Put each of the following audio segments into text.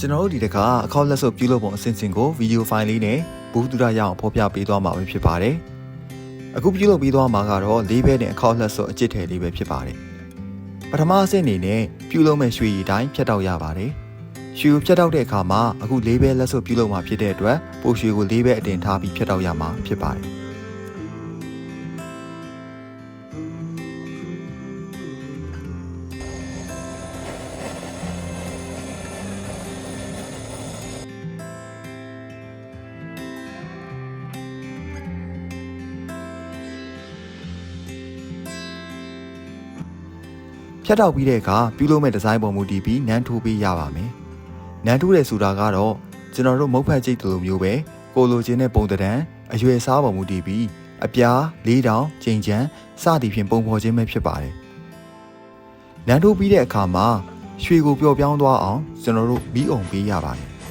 ကျွန်တော်တို့ဒီတခါအခေါက်လက်စုပ်ပြုလုပ်ပုံအဆင့်ဆင့်ကိုဗီဒီယိုဖိုင်လေးနဲ့ဘူးတူရရအောင်ဖော်ပြပေးသွားမှာပဲဖြစ်ပါတယ်။အခုပြုလုပ်ပေးသွားမှာကတော့လေးဘဲနဲ့အခေါက်လက်စုပ်အကျစ်ထည်လေးပဲဖြစ်ပါတယ်။ပထမအဆင့်အနေနဲ့ပြုလုပ်မဲ့ရွှေရည်တိုင်းဖြတ်တောက်ရပါတယ်။ရွှေကိုဖြတ်တောက်တဲ့အခါမှာအခုလေးဘဲလက်စုပ်ပြုလုပ်မှာဖြစ်တဲ့အတွက်ပိုရွှေကိုလေးဘဲအတင်ထားပြီးဖြတ်တောက်ရမှာဖြစ်ပါတယ်။ဖြတ်တောက်ပြီးတဲ့အခါပြုလုပ်မဲ့ဒီဇိုင်းပုံမူတည်ပြီးနန်းထိုးပေးရပါမယ်။နန်းထိုးတယ်ဆိုတာကတော့ကျွန်တော်တို့မုတ်ဖက်ကြိတ်လိုမျိုးပဲကိုလိုချင်တဲ့ပုံတံအရွယ်စားပုံမူတည်ပြီးအပြား၄တောင်ကျိန်ချမ်းစသည်ဖြင့်ပုံဖော်ခြင်းပဲဖြစ်ပါတယ်။နန်းထိုးပြီးတဲ့အခါမှာရွှေကိုပျော့ပြောင်းသွားအောင်ကျွန်တော်တို့မီးအောင်ပေးရပါတယ်။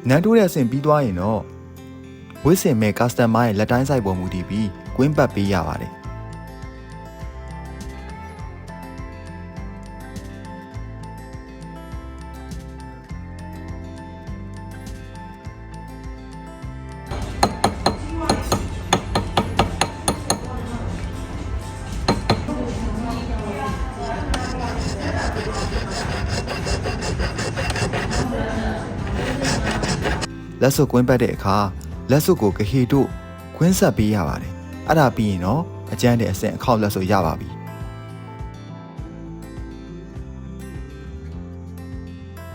နန်းထိုးတဲ့အဆင့်ပြီးသွားရင်တော့ဝစ်စင်မဲ့ customer ရဲ့လက်တိုင်းဆိုင်ပုံမူတည်ပြီးကွင်းပတ်ပေးရပါတယ်လက်စုပ်ကွင်းပတ်တဲ့အခါလက်စုပ်ကိုကဟေတို့ကွင်းဆက်ပေးရပါတယ်အဲ့ဒါပြီးရင်တော့အကျန်းတဲ့အဆင့်အခေါက်လက်စုပ်ရပါပြီ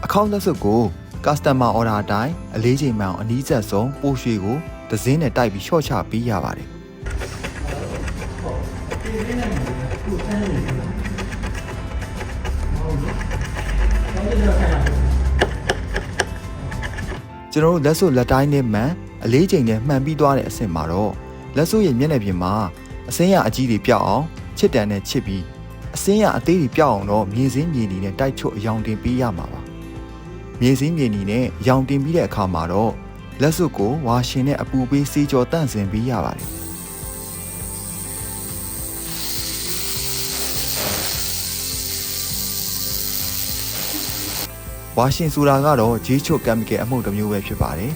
အခေါက်လက်စုပ်ကို customer order အတိုင်းအလေးချိန်မှန်အောင်အနည်းဆက်ဆုံးပိုးရွှေကိုဒဇင်းနဲ့တိုက်ပြီးရှော့ချပေးရပါတယ်ကျွန်တော်တို့လက်စုပ်လက်တိုင်းနဲ့မှန်အလေးချိန်နဲ့မှန်ပြီးသွားတဲ့အဆင့်မှာတော့လက်စုပ်ရဲ့မျက်နှာပြင်မှာအစင်းရအကြီးတွေပြောက်အောင်ချစ်တန်နဲ့ချစ်ပြီးအစင်းရအသေးတွေပြောက်အောင်တော့မြေစင်းမြေနီနဲ့တိုက်ချုပ်အယောင်တင်ပေးရမှာပါမြေစင်းမြေနီနဲ့အယောင်တင်ပြီးတဲ့အခါမှာတော့လက်စုပ်ကိုဝါရှင်နဲ့အပူပေးစေးကြောတန့်စင်ပေးရပါတယ်ဝါရှင်ဆိုတာကတော့ဂျေးချွတ်ကမ်မီကယ်အမှုတစ်မျိုးပဲဖြစ်ပါတယ်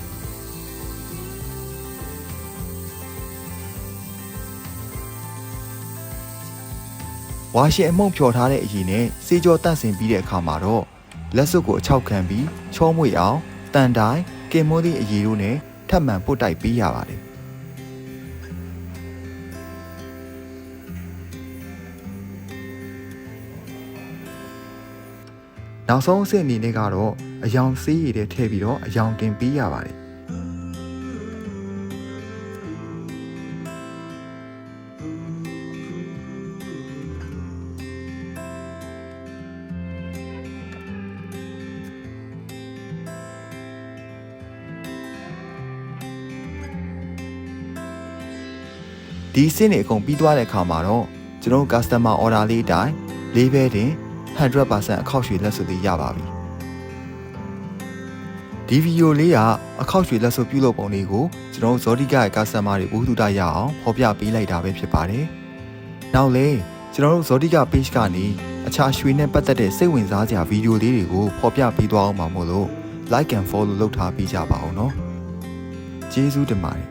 ဝါရှင်အမှုန့်ဖြော်ထားတဲ့အရည်နဲ့စေးကြောတန့်စင်ပြီးတဲ့အခါမှာတော့လက်စွပ်ကိုအချောက်ခံပြီးချောမွေ့အောင်တန်တိုင်းကင်မိုးသည့်အရည်တို့နဲ့ထပ်မံပုတ်တိုက်ပေးရပါတယ်နောက်ဆုံးအဆင့်အနေနဲ့ကတော့အယောင်ဆေးရည်တွေထည့်ပြီးတော့အယောင်တင်ပေးရပါတယ်ဒီအဆင့်တွေအကုန်ပြီးသွားတဲ့အခါမှာတော့ကျွန်တော် customer order လေးအတိုင်းလေးဘဲတင်100% အခောက်ရွှေလက်စုပ်လေးရပါပြီဒီဗီဒီယိုလေးကအခောက်ရွှေလက်စုပ်ပြုလုပ်ပုံလေးကိုကျွန်တော်ဇောတိကရဲ့ customer တွေဘူးတူတာရအောင်ဖော်ပြပေးလိုက်တာပဲဖြစ်ပါတယ်နောက်လေကျွန်တော်တို့ဇောတိက page ကနေအခြားရွှေနဲ့ပတ်သက်တဲ့စိတ်ဝင်စားစရာဗီဒီယိုလေးတွေကိုဖော်ပြပေးသွားအောင်ပါမို့လို့ like and follow လုပ်ထားပေးကြပါအောင်နော်ကျေးဇူးတင်ပါတယ်